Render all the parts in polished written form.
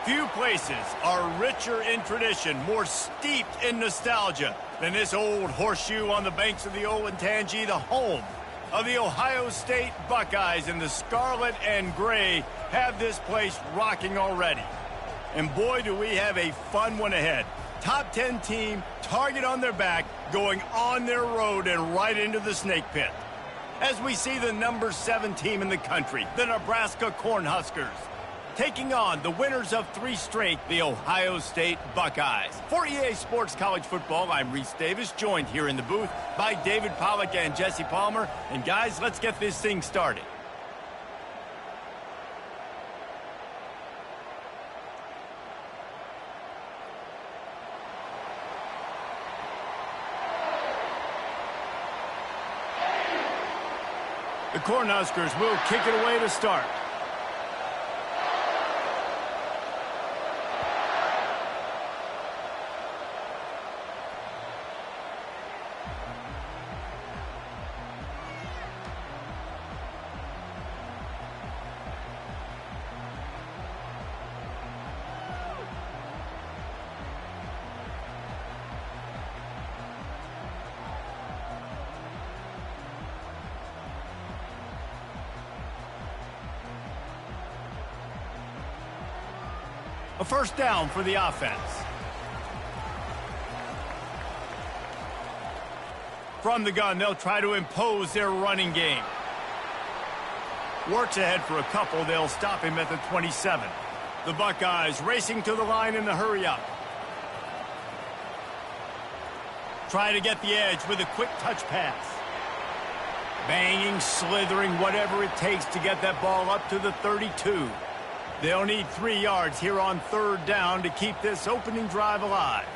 Few places are richer in tradition, more steeped in nostalgia than this old horseshoe on the banks of the Olentangy, the home of the Ohio State Buckeyes. And the scarlet and gray have this place rocking already. And boy, do we have a fun one ahead. Top 10 team, target on their back, going on their road and right into the snake pit. As we see the number 7 team in the country, the Nebraska Cornhuskers, taking on the winners of 3 straight, the Ohio State Buckeyes. For EA Sports College Football, I'm Reese Davis, joined here in the booth by David Pollack and Jesse Palmer. And guys, let's get this thing started. The Cornhuskers will kick it away to start. A first down for the offense. From the gun, they'll try to impose their running game. Works ahead for a couple. They'll stop him at the 27. The Buckeyes racing to the line in the hurry-up. Try to get the edge with a quick touch pass. Banging, slithering, whatever it takes to get that ball up to the 32. They'll need 3 yards here on third down to keep this opening drive alive.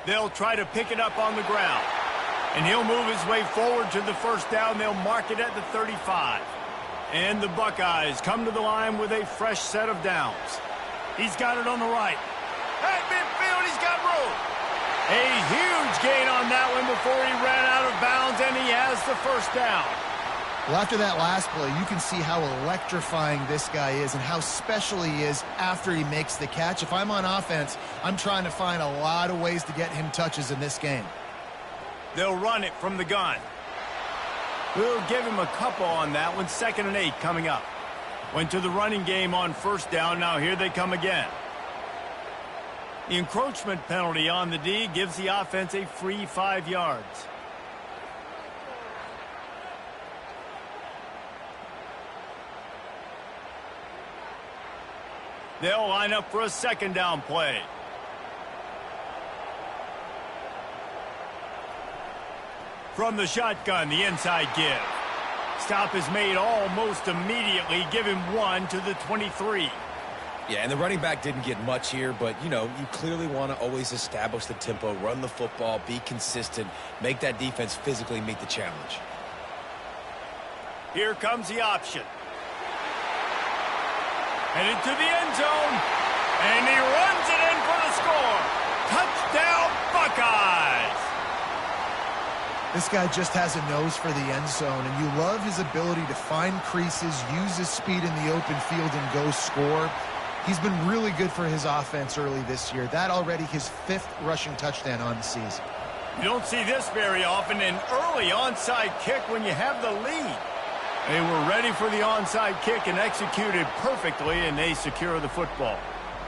They'll try to pick it up on the ground. And he'll move his way forward to the first down. They'll mark it at the 35. And the Buckeyes come to the line with a fresh set of downs. He's got it on the right. At midfield, he's got room. A huge gain on that one before he ran out of bounds, and he has the first down. Well, after that last play, you can see how electrifying this guy is and how special he is after he makes the catch. If I'm on offense, I'm trying to find a lot of ways to get him touches in this game. They'll run it from the gun. We'll give him a couple on that one. 2nd and 8 coming up. Went to the running game on first down. Now here they come again. The encroachment penalty on the D gives the offense a free 5 yards. They'll line up for a second down play. From the shotgun, the inside give. Stop is made almost immediately. Give him 1 to the 23. Yeah, and the running back didn't get much here, but, you know, you clearly want to always establish the tempo, run the football, be consistent, make that defense physically meet the challenge. Here comes the option. Headed to the end zone, and he runs it in for the score. Touchdown, Buckeyes! This guy just has a nose for the end zone, and you love his ability to find creases, use his speed in the open field, and go score. He's been really good for his offense early this year. That already his 5th rushing touchdown on the season. You don't see this very often, an early onside kick when you have the lead. They were ready for the onside kick and executed perfectly, and they secure the football.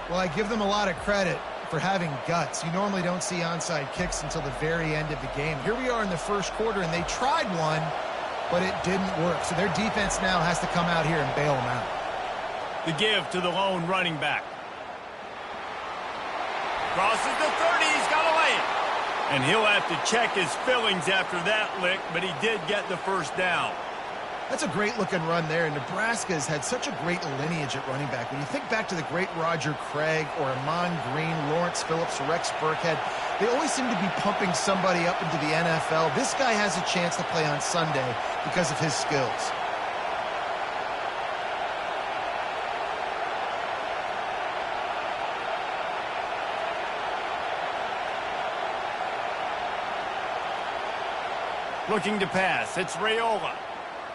Well, I give them a lot of credit for having guts. You normally don't see onside kicks until the very end of the game. Here we are in the first quarter, and they tried one, but it didn't work. So their defense now has to come out here and bail them out. The give to the lone running back. Crosses the 30, he's got to lay it. And he'll have to check his fillings after that lick, but he did get the first down. That's a great-looking run there. Nebraska's had such a great lineage at running back. When you think back to the great Roger Craig or Amon Green, Lawrence Phillips, Rex Burkhead, they always seem to be pumping somebody up into the NFL. This guy has a chance to play on Sunday because of his skills. Looking to pass, it's Raiola.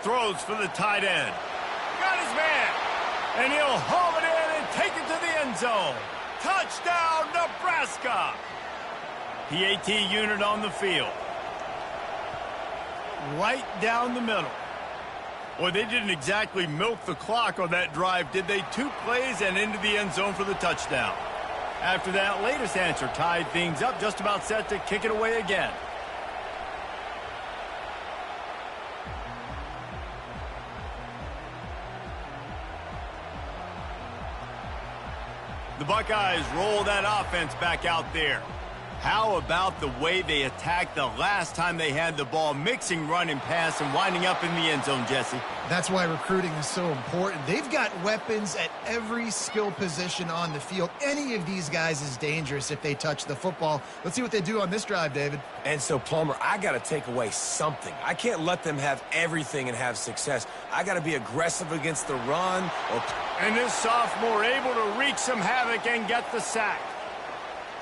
Throws for the tight end. Got And he'll haul it in and take it to the end zone. Touchdown, Nebraska! PAT unit on the field. Right down the middle. Boy, they didn't exactly milk the clock on that drive, did they? 2 plays and into the end zone for the touchdown. After that latest answer tied things up, just about set to kick it away again. The Buckeyes roll that offense back out there. How about the way they attacked the last time they had the ball, mixing run and pass and winding up in the end zone, Jesse? That's why recruiting is so important. They've got weapons at every skill position on the field. Any of these guys is dangerous if they touch the football. Let's see what they do on this drive, David. And so, Palmer, I got to take away something. I can't let them have everything and have success. I got to be aggressive against the run. And this sophomore able to wreak some havoc and get the sack.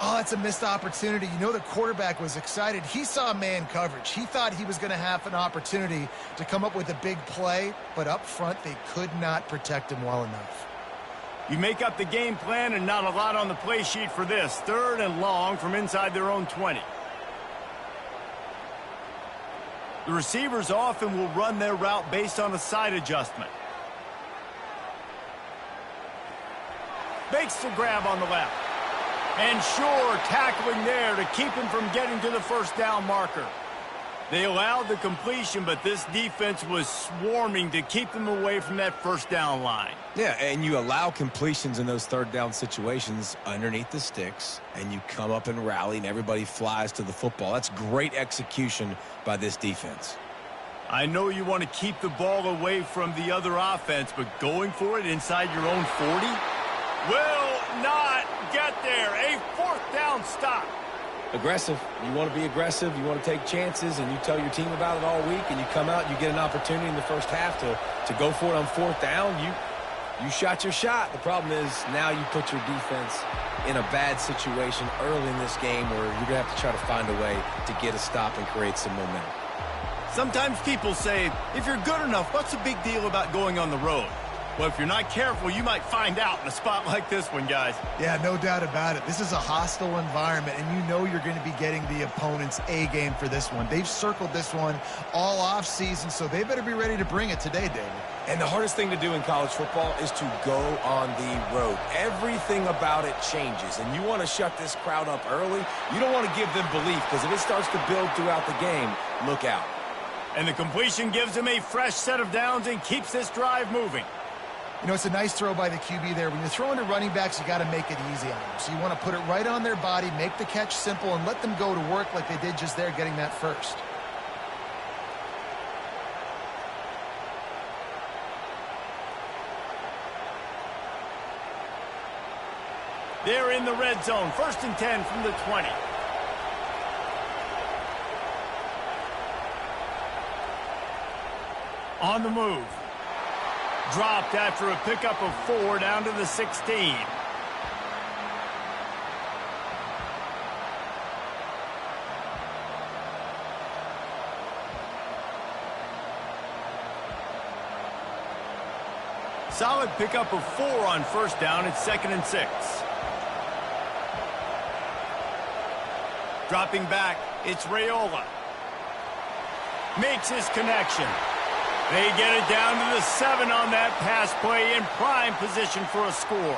Oh, it's a missed opportunity. You know, the quarterback was excited. He saw man coverage. He thought he was going to have an opportunity to come up with a big play, but up front, they could not protect him well enough. You make up the game plan and not a lot on the play sheet for this. 3rd and long from inside their own 20. The receivers often will run their route based on a side adjustment. Makes the grab on the left. And sure, tackling there to keep him from getting to the first down marker. They allowed the completion, but this defense was swarming to keep them away from that first down line. Yeah, and you allow completions in those 3rd down situations underneath the sticks, and you come up and rally, and everybody flies to the football. That's great execution by this defense. I know you want to keep the ball away from the other offense, but going for it inside your own 40 will not get there. A 4th down stop. Aggressive. You want to be aggressive. You want to take chances, and you tell your team about it all week, and you come out and you get an opportunity in the first half to go for it on 4th down. You shot your shot. The problem is now you put your defense in a bad situation early in this game where you're going to have to try to find a way to get a stop and create some momentum. Sometimes people say, if you're good enough, what's the big deal about going on the road? Well, if you're not careful, you might find out in a spot like this one, guys. Yeah, no doubt about it. This is a hostile environment, and you know you're going to be getting the opponent's A game for this one. They've circled this one all offseason, so they better be ready to bring it today, David. And the hardest thing to do in college football is to go on the road. Everything about it changes, and you want to shut this crowd up early. You don't want to give them belief, because if it starts to build throughout the game, look out. And the completion gives them a fresh set of downs and keeps this drive moving. You know, it's a nice throw by the QB there. When you're throwing to running backs, you got to make it easy on them. So you want to put it right on their body, make the catch simple, and let them go to work like they did just there, getting that first. They're in the red zone. 1st and 10 from the 20. On the move. Dropped after a pickup of 4 down to the 16. Solid pickup of 4 on 1st down. It's 2nd and 6. Dropping back, it's Raiola. Makes his connection. They get it down to the 7 on that pass play in prime position for a score.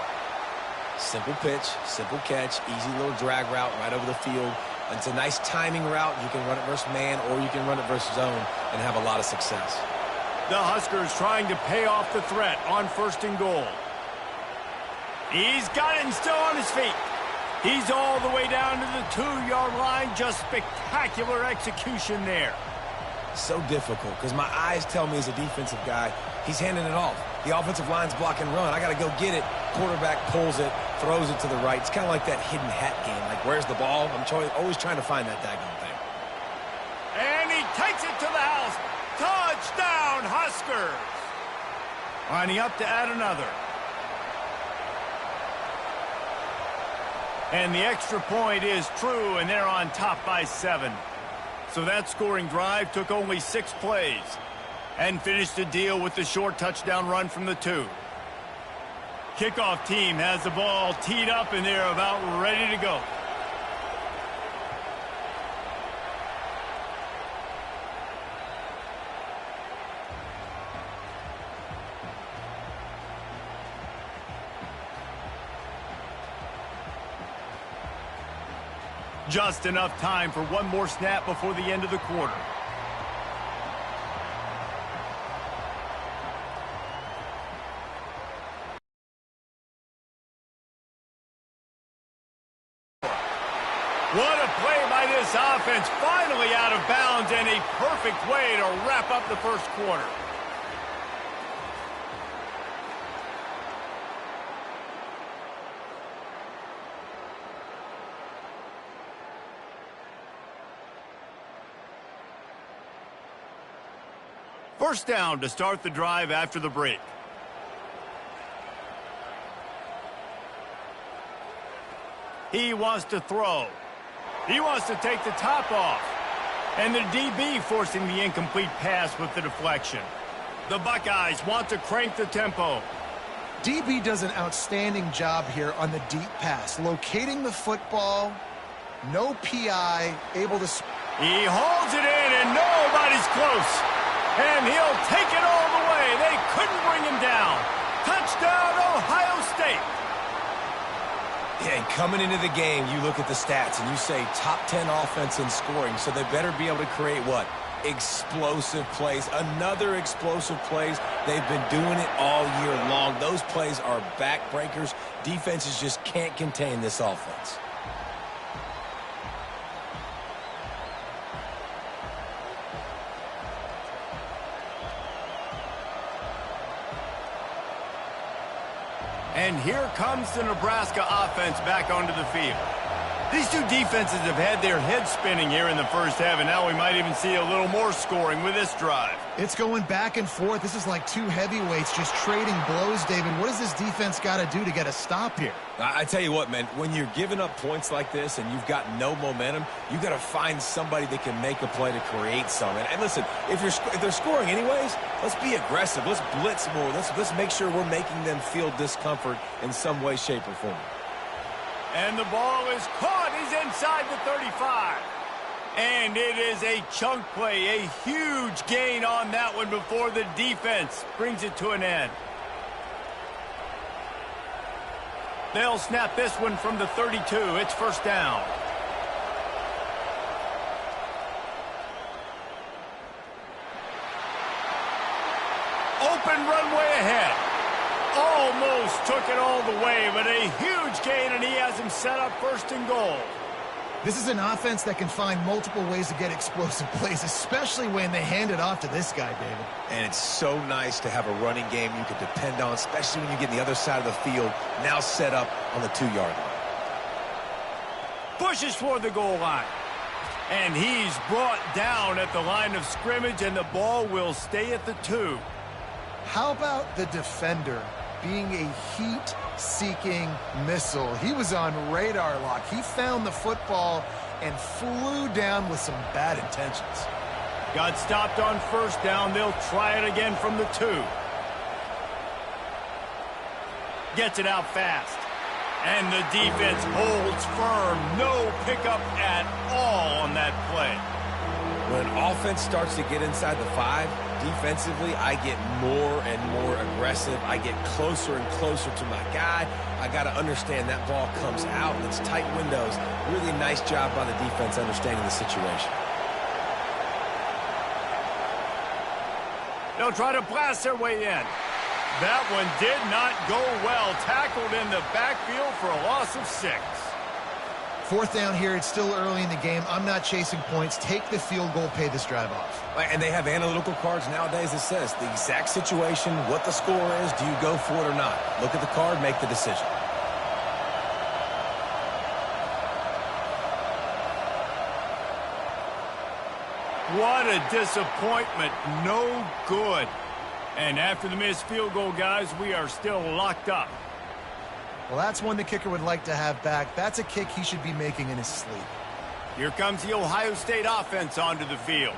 Simple pitch, simple catch, easy little drag route right over the field. It's a nice timing route. You can run it versus man or you can run it versus zone and have a lot of success. The Huskers trying to pay off the threat on 1st and goal. He's got it and still on his feet. He's all the way down to the 2-yard line. Just spectacular execution there. So difficult because my eyes tell me as a defensive guy, he's handing it off. The offensive line's block and run. I got to go get it. Quarterback pulls it, throws it to the right. It's kind of like that hidden hat game. Like, where's the ball? I'm always trying to find that daggone thing. And he takes it to the house. Touchdown, Huskers. Lining up to add another. And the extra point is true, and they're on top by 7. So that scoring drive took only 6 plays and finished the deal with the short touchdown run from the 2. Kickoff team has the ball teed up, and they're about ready to go. Just enough time for one more snap before the end of the quarter. What a play by this offense. Finally out of bounds, and a perfect way to wrap up the first quarter. First down to start the drive after the break. He wants to throw. He wants to take the top off. And the DB forcing the incomplete pass with the deflection. The Buckeyes want to crank the tempo. DB does an outstanding job here on the deep pass. Locating the football, no PI, able to... He holds it in, and nobody's close. And he'll take it all the way. They couldn't bring him down. Touchdown, Ohio State. Yeah, and coming into the game, you look at the stats and you say top 10 offense in scoring, so they better be able to create what? Explosive plays. Another explosive plays. They've been doing it all year long. Those plays are backbreakers. Defenses just can't contain this offense. And here comes the Nebraska offense back onto the field. These two defenses have had their heads spinning here in the first half, and now we might even see a little more scoring with this drive. It's going back and forth. This is like two heavyweights just trading blows, David. What does this defense got to do to get a stop here? I tell you what, man, when you're giving up points like this and you've got no momentum, you got to find somebody that can make a play to create some. And listen, if they're scoring anyways, let's be aggressive. Let's blitz more. Let's make sure we're making them feel discomfort in some way, shape, or form. And the ball is caught. He's inside the 35. And it is a chunk play, a huge gain on that one before the defense brings it to an end. They'll snap this one from the 32. It's first down. Open runway ahead. Almost took it all the way, but a huge gain, and he has him set up first and goal. This is an offense that can find multiple ways to get explosive plays, especially when they hand it off to this guy, David. And it's so nice to have a running game you can depend on, especially when you get on the other side of the field, now set up on the 2-yard line. Pushes toward the goal line. And he's brought down at the line of scrimmage, and the ball will stay at the 2. How about the defender being a heat-seeking missile? He was on radar lock. He found the football and flew down with some bad intentions. Got stopped on first down. They'll try it again from the 2. Gets it out fast. And the defense holds firm. No pickup at all on that play. When offense starts to get inside the 5, defensively, I get more and more aggressive. I get closer and closer to my guy. I got to understand that ball comes out. It's tight windows. Really nice job by the defense understanding the situation. They'll try to blast their way in. That one did not go well. Tackled in the backfield for a loss of 6. Fourth down here. It's still early in the game. I'm not chasing points. Take the field goal, pay this drive off. And they have analytical cards nowadays that says the exact situation, what the score is, do you go for it or not? Look at the card, make the decision. What a disappointment. No good. And after the missed field goal, guys, we are still locked up. Well, that's one the kicker would like to have back. That's a kick he should be making in his sleep. Here comes the Ohio State offense onto the field.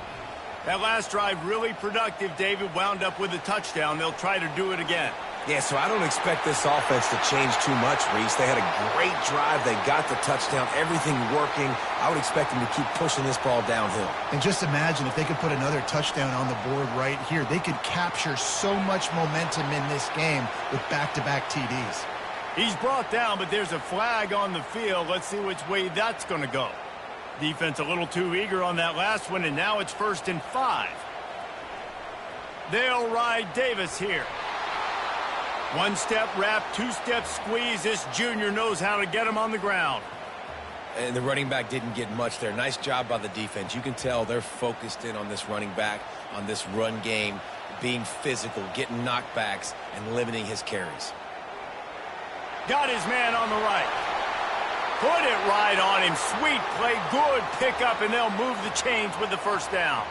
That last drive really productive. David wound up with a touchdown. They'll try to do it again. Yeah, so I don't expect this offense to change too much, Reese. They had a great drive. They got the touchdown, everything working. I would expect them to keep pushing this ball downhill. And just imagine if they could put another touchdown on the board right here. They could capture so much momentum in this game with back-to-back TDs. He's brought down, but there's a flag on the field. Let's see which way that's going to go. Defense a little too eager on that last one, and now it's 1st and 5. They'll ride Davis here. One-step wrap, two-step squeeze. This junior knows how to get him on the ground. And the running back didn't get much there. Nice job by the defense. You can tell they're focused in on this running back, on this run game, being physical, getting knockbacks, and limiting his carries. Got his man on the right. Put it right on him. Sweet play, good pickup, and they'll move the chains with the 1st down.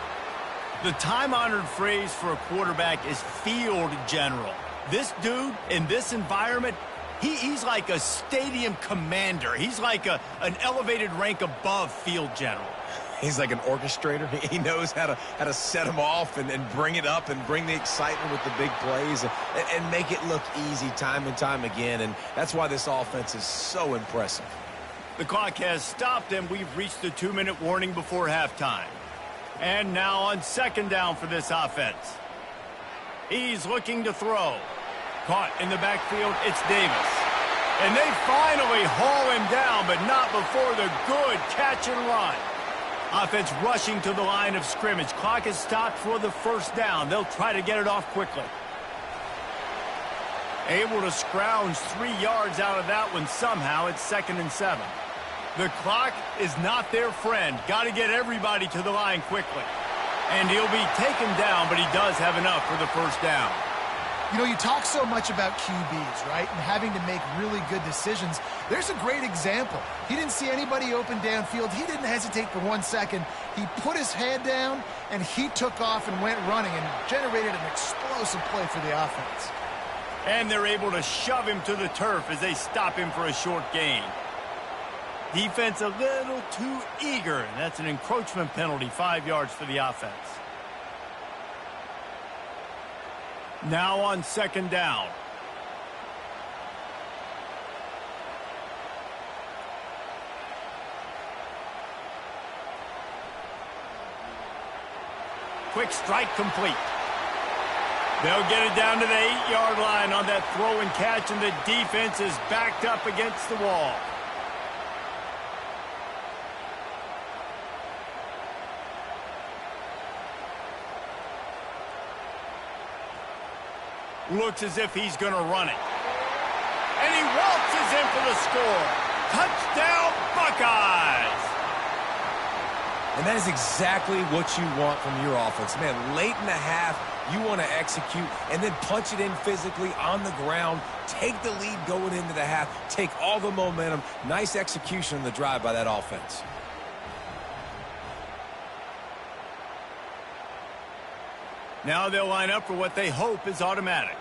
The time-honored phrase for a quarterback is field general. This dude, in this environment, he's like a stadium commander. He's like an elevated rank above field general. He's like an orchestrator. He knows how to set them off and bring it up and bring the excitement with the big plays and make it look easy time and time again. And that's why this offense is so impressive. The clock has stopped, and we've reached the 2-minute warning before halftime. And now on 2nd down for this offense. He's looking to throw. Caught in the backfield, it's Davis. And they finally haul him down, but not before the good catch and run. Offense rushing to the line of scrimmage. Clock is stopped for the 1st down. They'll try to get it off quickly. Able to scrounge 3 yards out of that one somehow. It's 2nd and 7. The clock is not their friend. Got to get everybody to the line quickly. And he'll be taken down, but he does have enough for the 1st down. You know, you talk so much about QBs, right, and having to make really good decisions. There's a great example. He didn't see anybody open downfield. He didn't hesitate for 1 second. He put his head down, and he took off and went running and generated an explosive play for the offense. And they're able to shove him to the turf as they stop him for a short gain. Defense a little too eager, and that's an encroachment penalty, 5 yards for the offense. Now on 2nd down. Quick strike complete. They'll get it down to the 8-yard line on that throw and catch, and the defense is backed up against the wall. Looks as if he's going to run it. And he waltzes in for the score. Touchdown, Buckeyes! And that is exactly what you want from your offense. Man, late in the half, you want to execute and then punch it in physically on the ground. Take the lead going into the half. Take all the momentum. Nice execution on the drive by that offense. Now they'll line up for what they hope is automatic.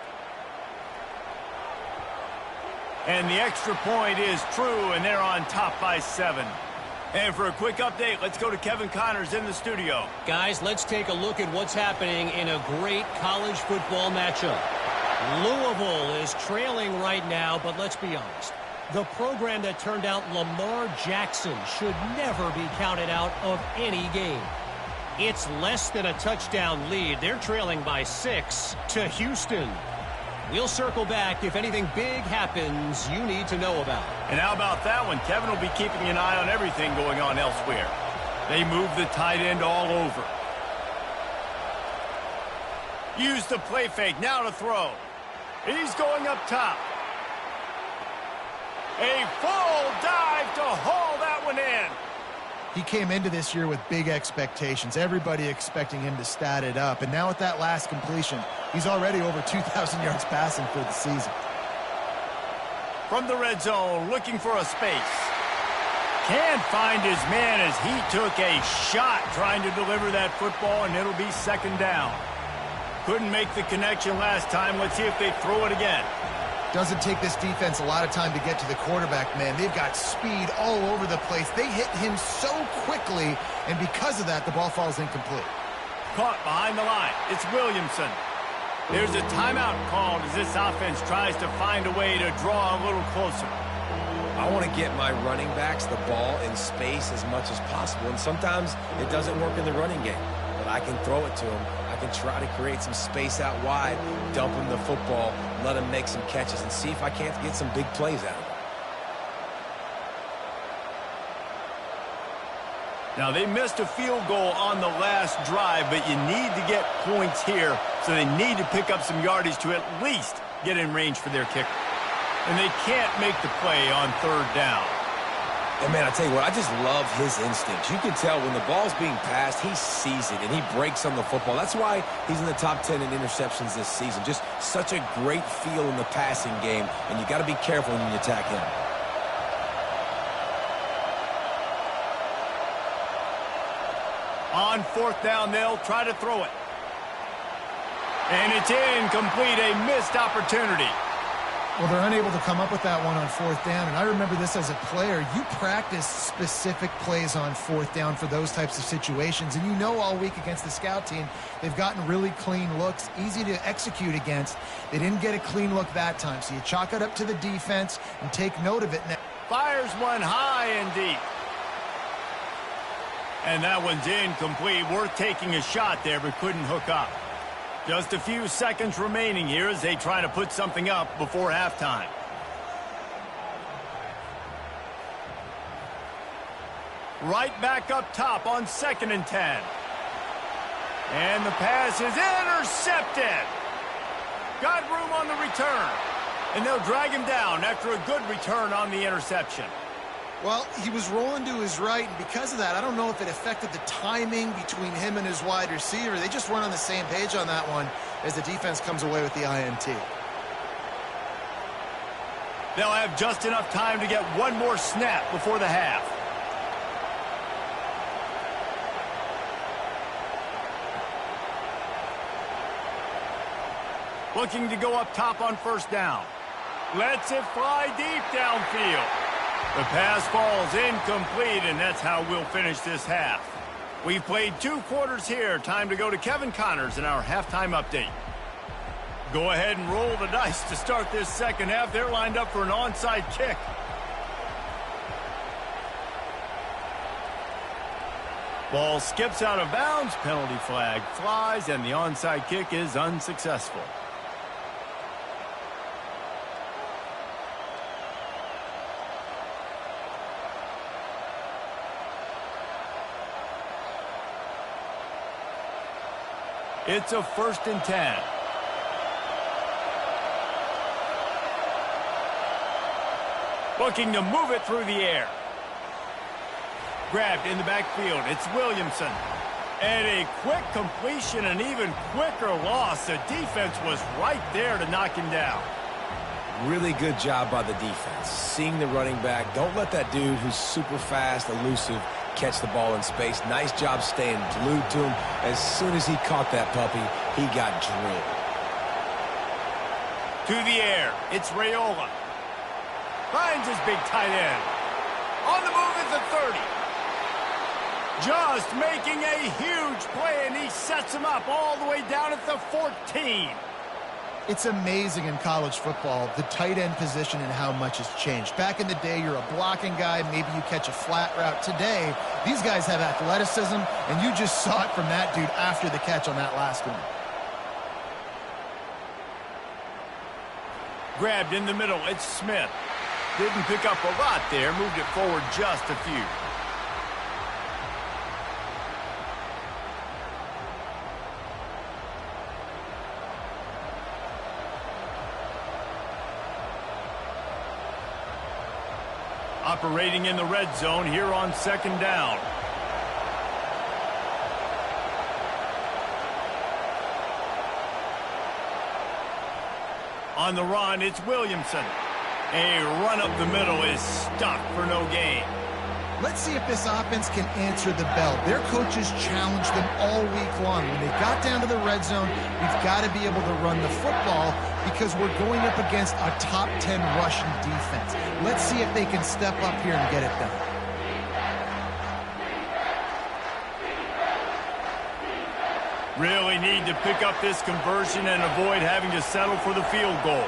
And the extra point is true, and they're on top by 7. And for a quick update, let's go to Kevin Connors in the studio. Guys, let's take a look at what's happening in a great college football matchup. Louisville is trailing right now, but let's be honest. The program that turned out Lamar Jackson should never be counted out of any game. It's less than a touchdown lead. They're trailing by 6 to Houston. We'll circle back if anything big happens you need to know about. And how about that one? Kevin will be keeping an eye on everything going on elsewhere. They move the tight end all over. Use the play fake. Now to throw. He's going up top. A full dive to haul that one in. He came into this year with big expectations. Everybody expecting him to stat it up. And now with that last completion, he's already over 2,000 yards passing for the season. From the red zone, looking for a space. Can't find his man as he took a shot trying to deliver that football, and it'll be 2nd down. Couldn't make the connection last time. Let's see if they throw it again. Doesn't take this defense a lot of time to get to the quarterback, man. They've got speed all over the place. They hit him so quickly, and because of that, the ball falls incomplete. Caught behind the line. It's Williamson. There's a timeout called as this offense tries to find a way to draw a little closer. I want to get my running backs the ball in space as much as possible, and sometimes it doesn't work in the running game, but I can throw it to them. I can try to create some space out wide, dump them the football, let them make some catches, and see if I can't get some big plays out of it. Now, they missed a field goal on the last drive, but you need to get points here, so they need to pick up some yardage to at least get in range for their kicker. And they can't make the play on third down. And, man, I tell you what, I just love his instincts. You can tell when the ball's being passed, he sees it, and he breaks on the football. That's why he's in the top 10 in interceptions this season. Just such a great feel in the passing game, and you got to be careful when you attack him. On fourth down, they'll try to throw it. And it's incomplete, a missed opportunity. Well, they're unable to come up with that one on fourth down, and I remember this as a player. You practice specific plays on fourth down for those types of situations, and you know all week against the scout team, they've gotten really clean looks, easy to execute against. They didn't get a clean look that time, so you chalk it up to the defense and take note of it. Fires one high and deep. And that one's incomplete. Worth taking a shot there, but couldn't hook up. Just a few seconds remaining here as they try to put something up before halftime. Right back up top on 2nd and 10. And the pass is intercepted. Got room on the return. And they'll drag him down after a good return on the interception. Well, he was rolling to his right, and because of that, I don't know if it affected the timing between him and his wide receiver. They just weren't on the same page on that one as the defense comes away with the INT. They'll have just enough time to get one more snap before the half. Looking to go up top on first down. Lets it fly deep downfield. The pass falls incomplete, and that's how we'll finish this half. We've played 2 quarters here. Time to go to Kevin Connors in our halftime update. Go ahead and roll the dice to start this second half. They're lined up for an onside kick. Ball skips out of bounds. Penalty flag flies, and the onside kick is unsuccessful. It's a 1st and 10. Looking to move it through the air. Grabbed in the backfield. It's Williamson. And a quick completion, an even quicker loss. The defense was right there to knock him down. Really good job by the defense. Seeing the running back. Don't let that dude who's super fast, elusive, catch the ball in space. Nice job staying glued to him. As soon as he caught that puppy, he got drilled. To the air, it's Raiola. Finds his big tight end. On the move at the 30. Just making a huge play, and he sets him up all the way down at the 14. It's amazing in college football, the tight end position and how much has changed. Back in the day, you're a blocking guy. Maybe you catch a flat route. Today, these guys have athleticism, and you just saw it from that dude after the catch on that last one. Grabbed in the middle. It's Smith. Didn't pick up a lot there. Moved it forward just a few. Operating in the red zone here on 2nd down. On the run, it's Williamson. A run up the middle is stuck for no gain. Let's see if this offense can answer the bell. Their coaches challenged them all week long. When they got down to the red zone, we've got to be able to run the football because we're going up against a top 10 rushing defense. Let's see if they can step up here and get it done. Really need to pick up this conversion and avoid having to settle for the field goal.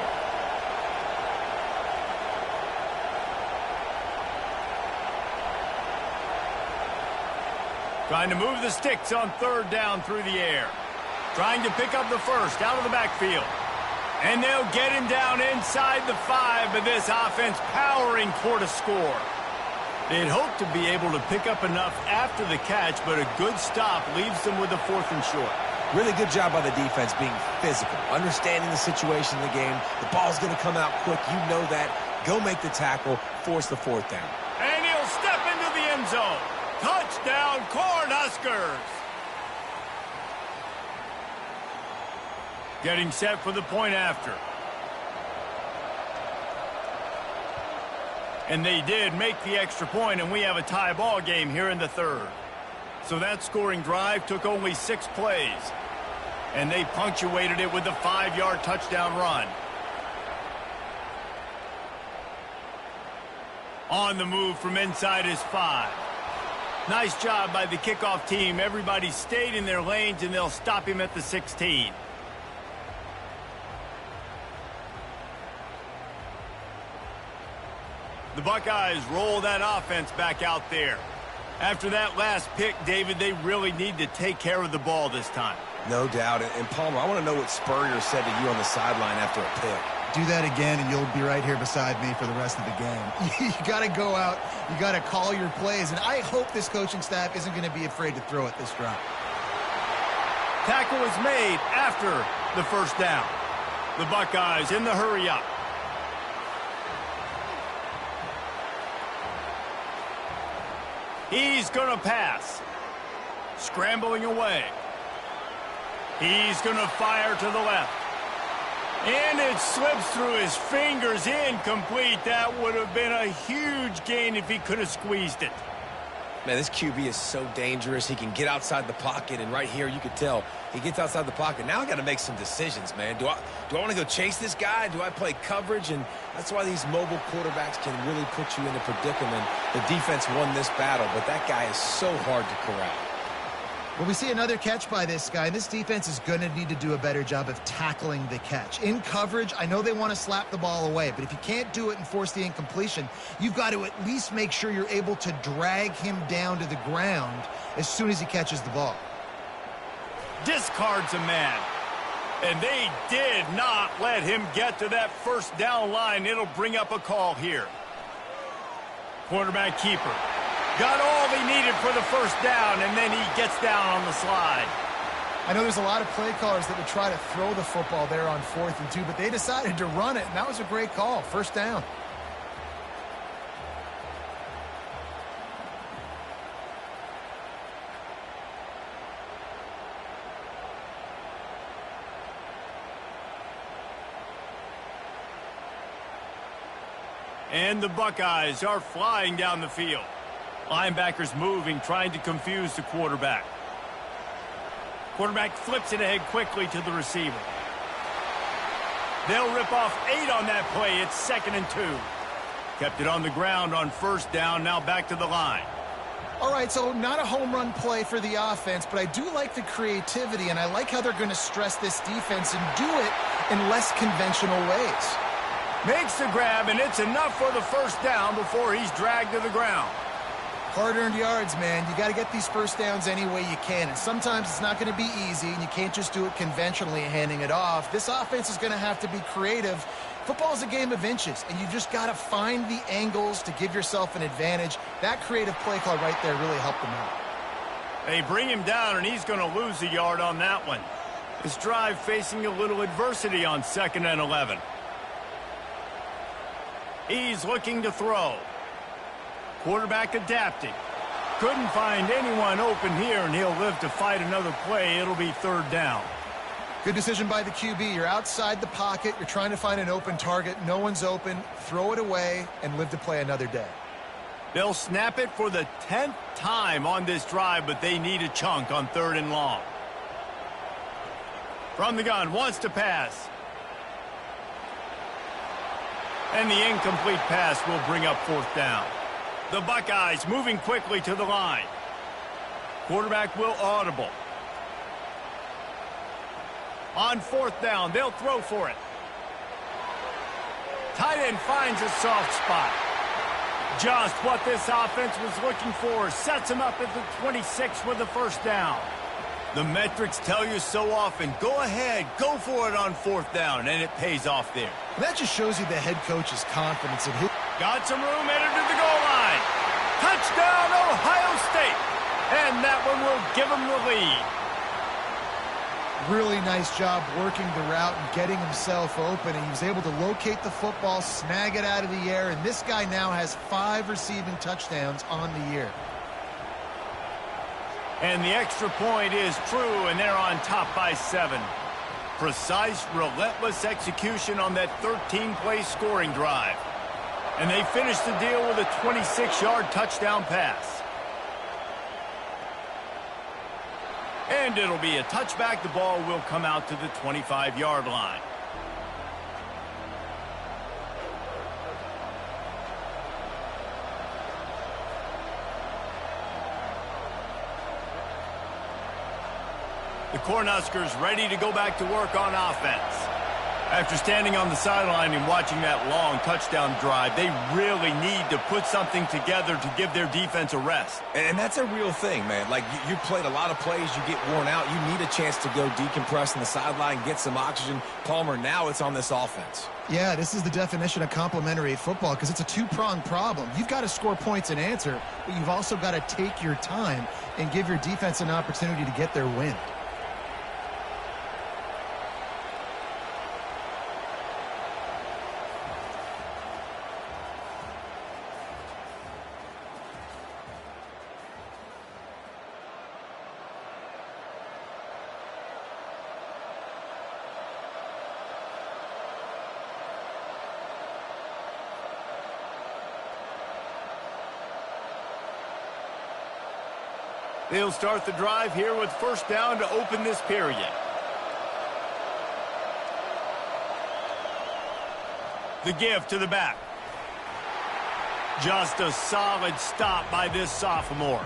Trying to move the sticks on third down through the air. Trying to pick up the first out of the backfield. And they'll get him down inside the 5, but this offense powering toward a score. They'd hoped to be able to pick up enough after the catch, but a good stop leaves them with a 4th and short. Really good job by the defense being physical, understanding the situation in the game. The ball's going to come out quick. You know that. Go make the tackle, force the 4th down. And he'll step into the end zone. Touchdown, Cornhuskers! Getting set for the point after. And they did make the extra point, and we have a tie ball game here in the 3rd. So that scoring drive took only 6 plays. And they punctuated it with a 5-yard touchdown run. On the move from inside his 5. Nice job by the kickoff team. Everybody stayed in their lanes, and they'll stop him at the 16. The Buckeyes roll that offense back out there. After that last pick, David, they really need to take care of the ball this time. No doubt. And Palmer, I want to know what Spurrier said to you on the sideline after a pick. Do that again, and you'll be right here beside me for the rest of the game. You got to go out. You got to call your plays, and I hope this coaching staff isn't going to be afraid to throw it this drive. Tackle is made after the first down. The Buckeyes in the hurry up. He's going to pass. Scrambling away. He's going to fire to the left. And it slips through his fingers, incomplete. That would have been a huge gain if he could have squeezed it. Man, this QB is so dangerous. He can get outside the pocket, and right here you could tell he gets outside the pocket. Now I got to make some decisions, man. Do I want to go chase this guy? Do I play coverage? And that's why these mobile quarterbacks can really put you in a predicament. The defense won this battle, but that guy is so hard to corral. Well, we see another catch by this guy. This defense is going to need to do a better job of tackling the catch. In coverage, I know they want to slap the ball away, but if you can't do it and force the incompletion, you've got to at least make sure you're able to drag him down to the ground as soon as he catches the ball. Discards a man. And they did not let him get to that first down line. It'll bring up a call here. Quarterback keeper. Got all he needed for the first down, and then he gets down on the slide. I know there's a lot of play callers that would try to throw the football there on 4th and 2, but they decided to run it, and that was a great call. First down. And the Buckeyes are flying down the field. Linebackers moving, trying to confuse the quarterback. Quarterback flips it ahead quickly to the receiver. They'll rip off 8 on that play. It's 2nd and 2. Kept it on the ground on first down, now back to the line. All right, so not a home run play for the offense, but I do like the creativity, and I like how they're going to stress this defense and do it in less conventional ways. Makes the grab, and it's enough for the first down before he's dragged to the ground. Hard-earned yards, man. You got to get these first downs any way you can, and sometimes it's not going to be easy, and you can't just do it conventionally handing it off. This offense is going to have to be creative. Football is a game of inches, and you've just got to find the angles to give yourself an advantage. That creative play call right there really helped them out. They bring him down, and he's going to lose a yard on that one. This drive facing a little adversity on 2nd and 11. He's looking to throw. Quarterback adapting. Couldn't find anyone open here, and he'll live to fight another play. It'll be 3rd down. Good decision by the QB. You're outside the pocket. You're trying to find an open target. No one's open. Throw it away and live to play another day. They'll snap it for the 10th time on this drive, but they need a chunk on 3rd and long. From the gun, wants to pass. And the incomplete pass will bring up 4th down. The Buckeyes moving quickly to the line. Quarterback will audible. On fourth down, they'll throw for it. Tight end finds a soft spot. Just what this offense was looking for. Sets him up at the 26 with the first down. The metrics tell you so often, go ahead, go for it on fourth down, and it pays off there. And that just shows you the head coach's confidence in his... Got some room, headed to the goal line. Touchdown, Ohio State. And that one will give them the lead. Really nice job working the route and getting himself open, and he was able to locate the football, snag it out of the air, and this guy now has 5 receiving touchdowns on the year. And the extra point is true, and they're on top by 7. Precise, relentless execution on that 13-play scoring drive. And they finish the deal with a 26-yard touchdown pass. And it'll be a touchback. The ball will come out to the 25-yard line. The Cornhuskers ready to go back to work on offense. After standing on the sideline and watching that long touchdown drive, they really need to put something together to give their defense a rest. And that's a real thing, man. Like, you played a lot of plays, you get worn out, you need a chance to go decompress on the sideline, get some oxygen. Palmer, now it's on this offense. Yeah, this is the definition of complementary football because it's a two-pronged problem. You've got to score points and answer, but you've also got to take your time and give your defense an opportunity to get their win. They'll start the drive here with first down to open this period. The give to the back. Just a solid stop by this sophomore.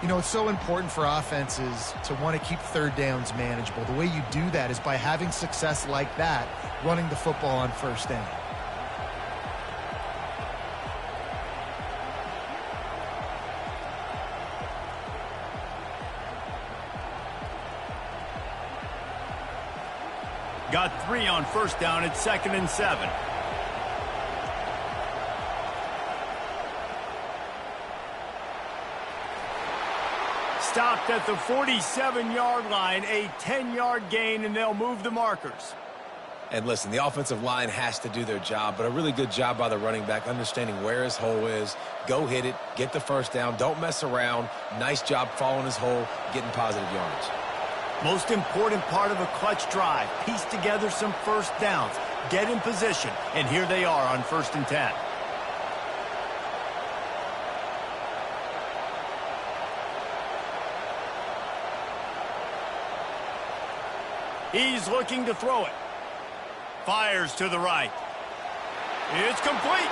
You know, it's so important for offenses to want to keep third downs manageable. The way you do that is by having success like that, running the football on first down. Got 3 on first down at 2nd and 7. Stopped at the 47-yard line, a 10-yard gain, and they'll move the markers. And listen, the offensive line has to do their job, but a really good job by the running back, understanding where his hole is. Go hit it, get the first down, don't mess around. Nice job following his hole, getting positive yards. Most important part of a clutch drive, piece together some first downs, get in position, and here they are on 1st and 10. He's looking to throw it. Fires to the right. It's complete.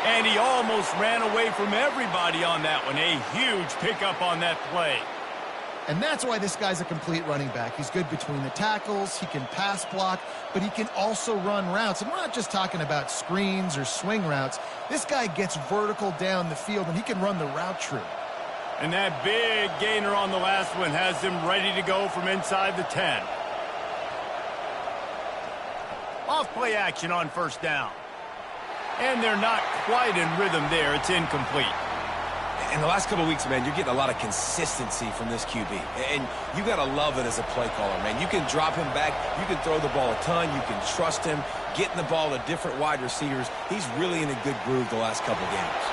And he almost ran away from everybody on that one. A huge pickup on that play. And that's why this guy's a complete running back. He's good between the tackles, he can pass block, but he can also run routes. And we're not just talking about screens or swing routes. This guy gets vertical down the field, and he can run the route true. And that big gainer on the last one has him ready to go from inside the 10. Off play action on first down. And they're not quite in rhythm there. It's incomplete. In the last couple of weeks, man, you're getting a lot of consistency from this QB. And you got to love it as a play caller, man. You can drop him back. You can throw the ball a ton. You can trust him, getting the ball to different wide receivers. He's really in a good groove the last couple games.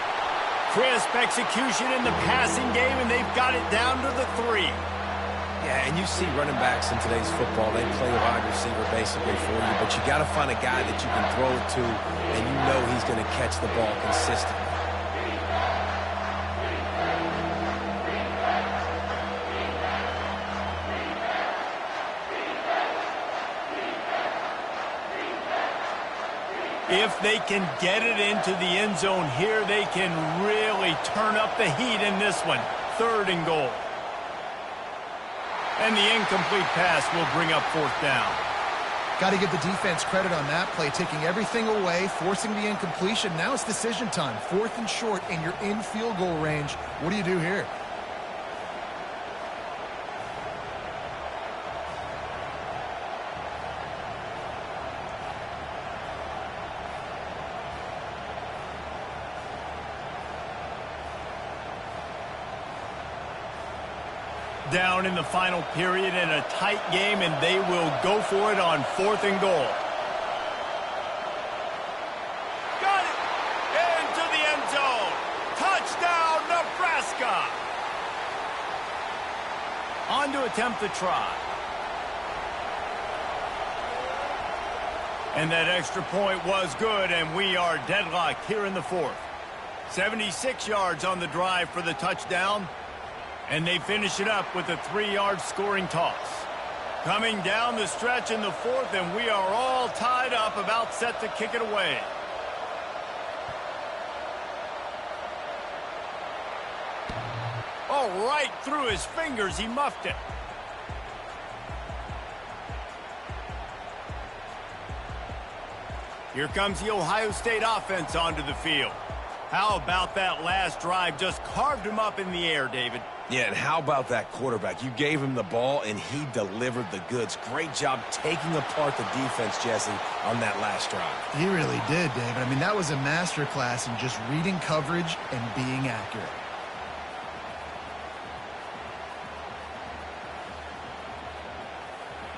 Crisp execution in the passing game, and they've got it down to the 3. Yeah, and you see running backs in today's football, they play a wide receiver basically for you, but you got to find a guy that you can throw it to, and you know he's going to catch the ball consistently. If they can get it into the end zone here, they can really turn up the heat in this one. 3rd and goal. And the incomplete pass will bring up fourth down. Got to give the defense credit on that play, taking everything away, forcing the incompletion. Now it's decision time. 4th and short, and you're in field goal range. What do you do here? Down in the final period in a tight game, and they will go for it on 4th and goal. Got it! Into the end zone. Touchdown, Nebraska! On to attempt the try. And that extra point was good, and we are deadlocked here in the 4th. 76 yards on the drive for the touchdown. And they finish it up with a 3-yard scoring toss. Coming down the stretch in the 4th, and we are all tied up, about set to kick it away. Oh, right through his fingers, he muffed it. Here comes the Ohio State offense onto the field. How about that last drive? Just carved him up in the air, David. Yeah, and how about that quarterback? You gave him the ball, and he delivered the goods. Great job taking apart the defense, Jesse, on that last drive. He really did, David. I mean, that was a masterclass in just reading coverage and being accurate.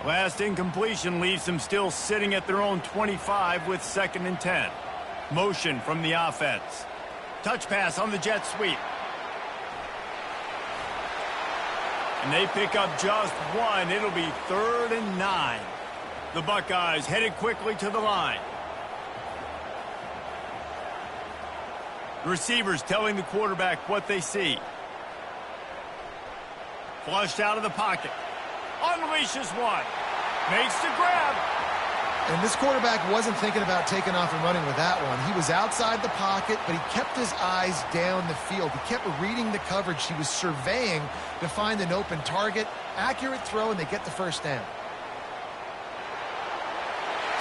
Last incompletion leaves them still sitting at their own 25 with 2nd and 10. Motion from the offense. Touch pass on the jet sweep. And they pick up just one. It'll be 3rd and 9. The Buckeyes headed quickly to the line. Receivers telling the quarterback what they see. Flushed out of the pocket. Unleashes one. Makes the grab. And this quarterback wasn't thinking about taking off and running with that one. He was outside the pocket, but he kept his eyes down the field. He kept reading the coverage. He was surveying to find an open target. Accurate throw, and they get the first down.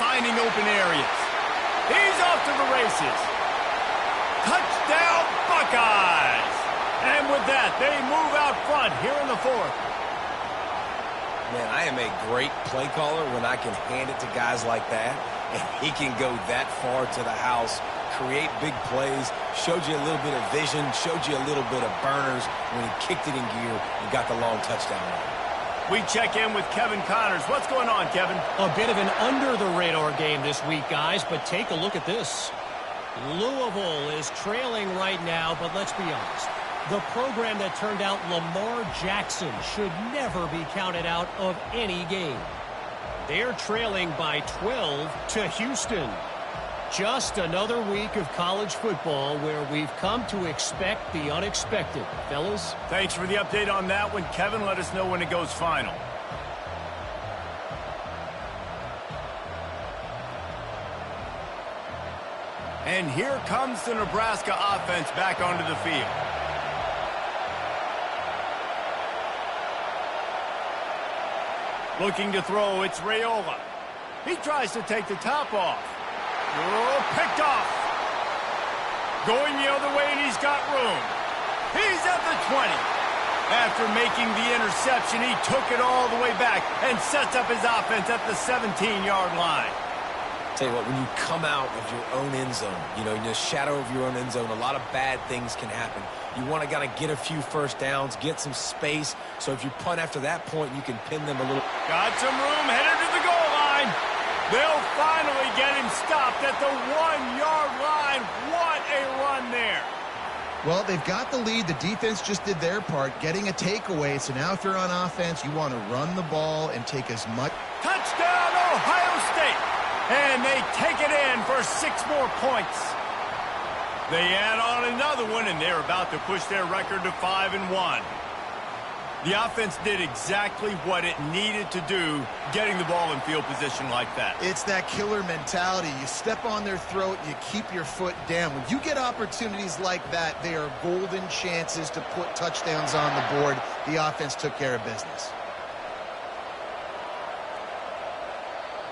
Finding open areas. He's off to the races. Touchdown, Buckeyes! And with that, they move out front here in the 4th. Man, I am a great play caller when I can hand it to guys like that, and he can go that far to the house, create big plays, showed you a little bit of vision, showed you a little bit of burners when he kicked it in gear and got the long touchdown run. We check in with Kevin Connors. What's going on, Kevin? A bit of an under-the-radar game this week, guys, but take a look at this. Louisville is trailing right now, but let's be honest. The program that turned out Lamar Jackson should never be counted out of any game. They're trailing by 12 to Houston. Just another week of college football where we've come to expect the unexpected. Fellas? Thanks for the update on that one, Kevin. Let us know when it goes final. And here comes the Nebraska offense back onto the field. Looking to throw, it's Raiola. He tries to take the top off. Oh, picked off. Going the other way, and he's got room. He's at the 20. After making the interception, he took it all the way back and sets up his offense at the 17-yard line. Tell you what, when you come out of your own end zone, you know, in the shadow of your own end zone, a lot of bad things can happen. You want to kind of get a few first downs, get some space, so if you punt after that point, you can pin them a little. Got some room, headed to the goal line. They'll finally get him stopped at the 1-yard line. What a run there. Well, they've got the lead. The defense just did their part, getting a takeaway. So now if you're on offense, you want to run the ball and take as much. Touchdown, Ohio State. And they take it in for 6 more points. They add on another one, and they're about to push their record to 5-1. The offense did exactly what it needed to do, getting the ball in field position like that. It's that killer mentality. You step on their throat, you keep your foot down. When you get opportunities like that, they are golden chances to put touchdowns on the board. The offense took care of business.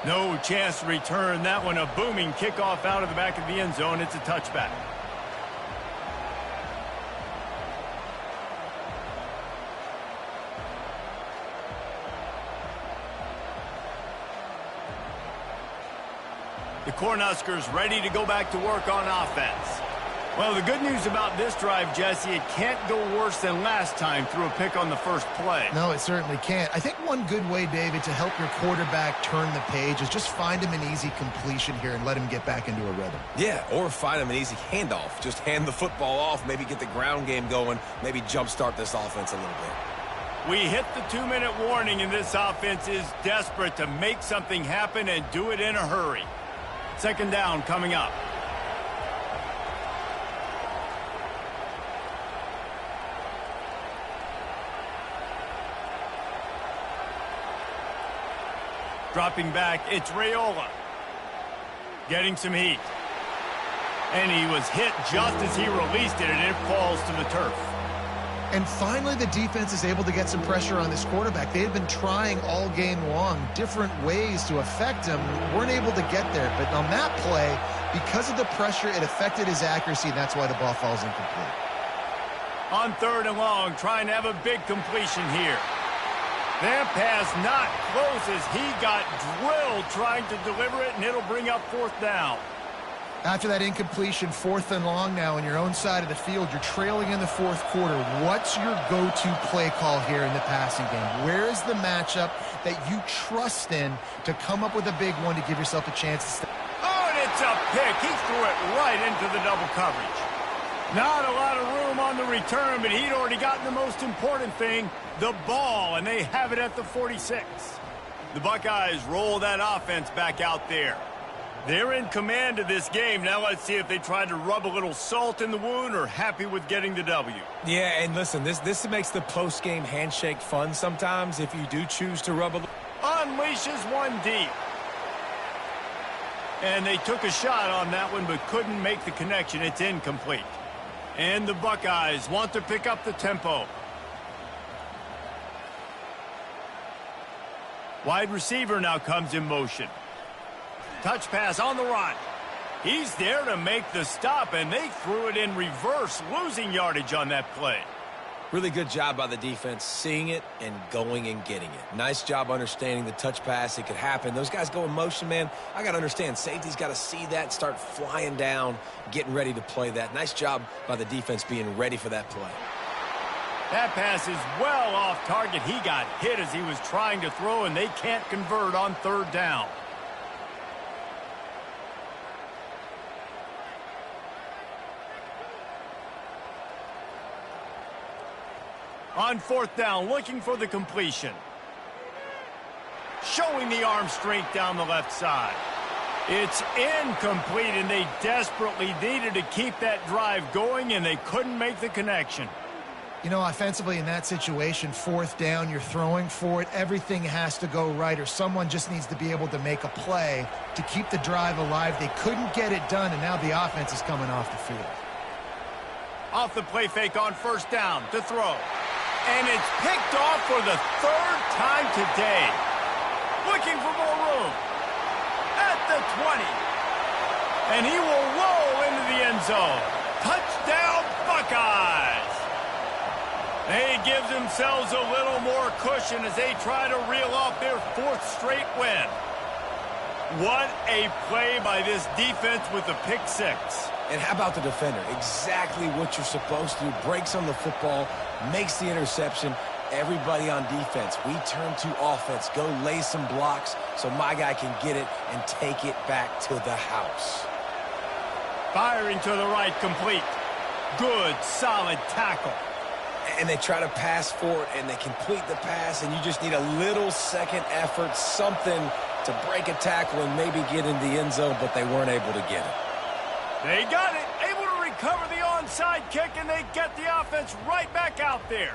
No chance to return that one. A booming kickoff out of the back of the end zone. It's a touchback. The Cornhuskers ready to go back to work on offense. Well, the good news about this drive, Jesse, it can't go worse than last time through a pick on the first play. No, it certainly can't. I think one good way, David, to help your quarterback turn the page is just find him an easy completion here and let him get back into a rhythm. Yeah, or find him an easy handoff. Just hand the football off, maybe get the ground game going, maybe jumpstart this offense a little bit. We hit the 2-minute warning, and this offense is desperate to make something happen and do it in a hurry. Second down coming up. Dropping back, it's Raiola. Getting some heat. And he was hit just as he released it, and it falls to the turf. And finally, the defense is able to get some pressure on this quarterback. They had been trying all game long different ways to affect him. Weren't able to get there. But on that play, because of the pressure, it affected his accuracy, and that's why the ball falls incomplete. On 3rd and long, trying to have a big completion here. That pass not close as he got drilled trying to deliver it, and it'll bring up 4th down. After that incompletion, 4th and long now on your own side of the field, you're trailing in the 4th quarter. What's your go-to play call here in the passing game? Where is the matchup that you trust in to come up with a big one to give yourself a chance to stay? Oh, and it's a pick. He threw it right into the double coverage. Not a lot of room on the return, but he'd already gotten the most important thing, the ball, and they have it at the 46. The Buckeyes roll that offense back out there. They're in command of this game. Now let's see if they try to rub a little salt in the wound or happy with getting the W. Yeah, and listen, this makes the post-game handshake fun sometimes if you do choose to rub a little. Unleashes one deep. And they took a shot on that one but couldn't make the connection. It's incomplete. And the Buckeyes want to pick up the tempo. Wide receiver now comes in motion. Touch pass on the run. He's there to make the stop, and they threw it in reverse, losing yardage on that play. Really good job by the defense, seeing it and going and getting it. Nice job understanding the touch pass. It could happen. Those guys go in motion, man. I got to understand, safety's got to see that, start flying down, getting ready to play that. Nice job by the defense being ready for that play. That pass is well off target. He got hit as he was trying to throw, and they can't convert on 3rd down. On 4th down, looking for the completion. Showing the arm strength down the left side. It's incomplete, and they desperately needed to keep that drive going, and they couldn't make the connection. You know, offensively in that situation, 4th down, you're throwing for it. Everything has to go right, or someone just needs to be able to make a play to keep the drive alive. They couldn't get it done, and now the offense is coming off the field. Off the play fake on 1st down to throw. And it's picked off for the 3rd time today. Looking for more room. At the 20. And he will roll into the end zone. Touchdown, Buckeyes. They give themselves a little more cushion as they try to reel off their 4th straight win. What a play by this defense with the pick 6. And how about the defender? Exactly what you're supposed to do. Breaks on the football, makes the interception. Everybody on defense, we turn to offense. Go lay some blocks so my guy can get it and take it back to the house. Firing to the right, complete. Good, solid tackle. And they try to pass for it, and they complete the pass, and you just need a little second effort, something to break a tackle and maybe get in the end zone, but they weren't able to get it. They got it, able to recover the onside kick, and they get the offense right back out there.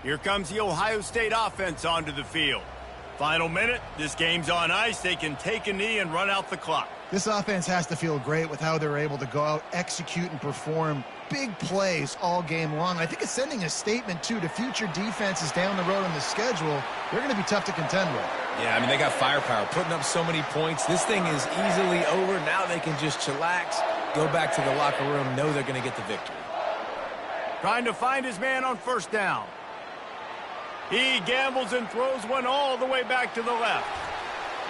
Here comes the Ohio State offense onto the field. Final minute, this game's on ice. They can take a knee and run out the clock. This offense has to feel great with how they're able to go out, execute, and perform big plays all game long. I think it's sending a statement, too, to future defenses down the road on the schedule. They're going to be tough to contend with. Yeah, I mean, they got firepower, putting up so many points. This thing is easily over. Now they can just chillax, go back to the locker room, know they're going to get the victory. Trying to find his man on first down. He gambles and throws one all the way back to the left.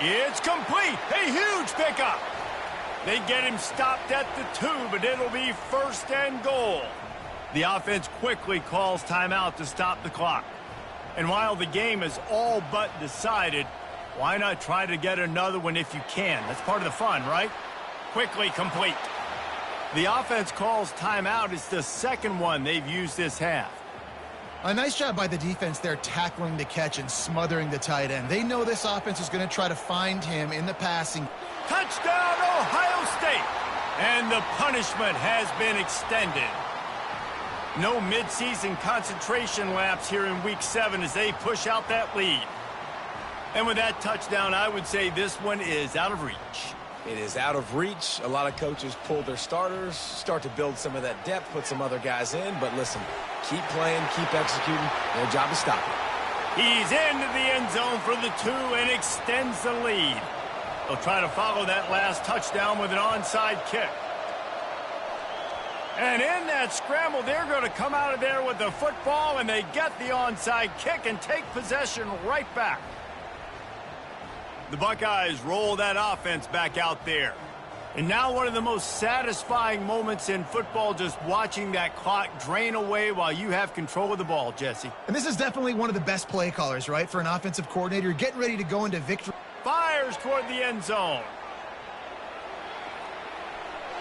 It's complete. A huge pickup. They get him stopped at the 2, but it'll be first and goal. The offense quickly calls timeout to stop the clock. And while the game is all but decided, why not try to get another one if you can? That's part of the fun, right? Quickly complete. The offense calls timeout. It's the second one they've used this half. A nice job by the defense there tackling the catch and smothering the tight end. They know this offense is going to try to find him in the passing. Touchdown, Ohio State! And the punishment has been extended. No midseason concentration laps here in Week 7 as they push out that lead. And with that touchdown, I would say this one is out of reach. It is out of reach. A lot of coaches pull their starters, start to build some of that depth, put some other guys in. But listen, keep playing, keep executing. Their job is stop it. He's into the end zone for the 2 and extends the lead. They'll try to follow that last touchdown with an onside kick. And in that scramble, they're going to come out of there with the football, and they get the onside kick and take possession right back. The Buckeyes roll that offense back out there. And now one of the most satisfying moments in football, just watching that clock drain away while you have control of the ball, Jesse. And this is definitely one of the best play callers, right, for an offensive coordinator. Getting ready to go into victory. Fires toward the end zone.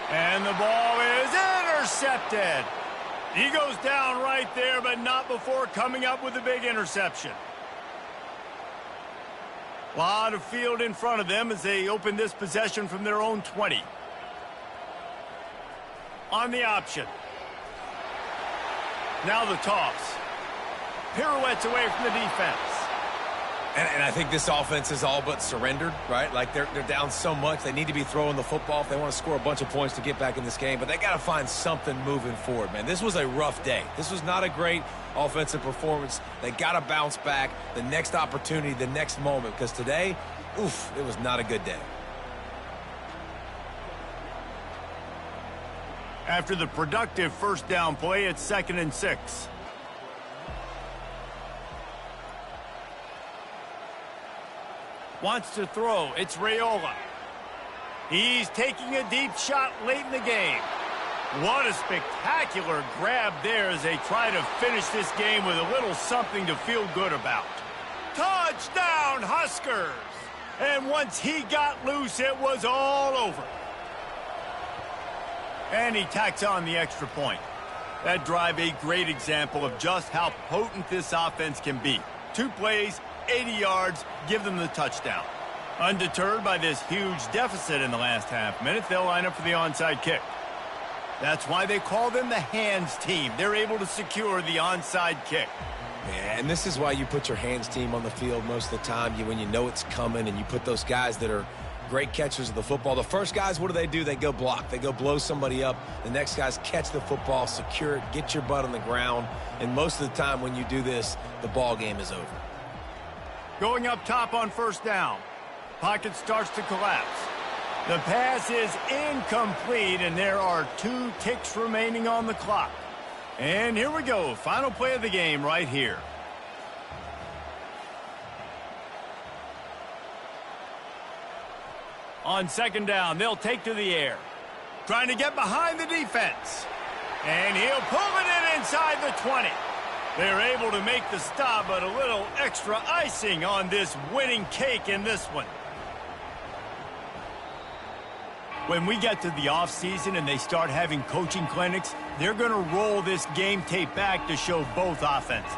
And the ball is intercepted. He goes down right there, but not before coming up with a big interception. A lot of field in front of them as they open this possession from their own 20. On the option. Now the toss. Pirouettes away from the defense. And I think this offense is all but surrendered, right? Like they're down so much. They need to be throwing the football if they want to score a bunch of points to get back in this game. But they got to find something moving forward, man. This was a rough day. This was not a great offensive performance. They got to bounce back the next opportunity, the next moment. Because today, oof, it was not a good day. After the productive first down play, it's 2nd and 6. Wants to throw. It's Raiola. He's taking a deep shot late in the game. What a spectacular grab there as they try to finish this game with a little something to feel good about. Touchdown, Huskers! And once he got loose, it was all over. And he tacks on the extra point. That drive, a great example of just how potent this offense can be. 2 plays, 80 yards, give them the touchdown. Undeterred by this huge deficit in the last half minute, they'll line up for the onside kick. That's why they call them the hands team. They're able to secure the onside kick. Yeah, and this is why you put your hands team on the field most of the time. When you know it's coming, and you put those guys that are great catchers of the football. The first guys, what do? They go block. They go blow somebody up. The next guys catch the football, secure it, get your butt on the ground. And most of the time when you do this, the ball game is over. Going up top on first down. Pocket starts to collapse. The pass is incomplete, and there are 2 ticks remaining on the clock. And here we go. Final play of the game right here. On 2nd down, they'll take to the air. Trying to get behind the defense. And he'll pull it in inside the 20. They're able to make the stop, but a little extra icing on this winning cake in this one. When we get to the offseason and they start having coaching clinics, they're going to roll this game tape back to show both offenses.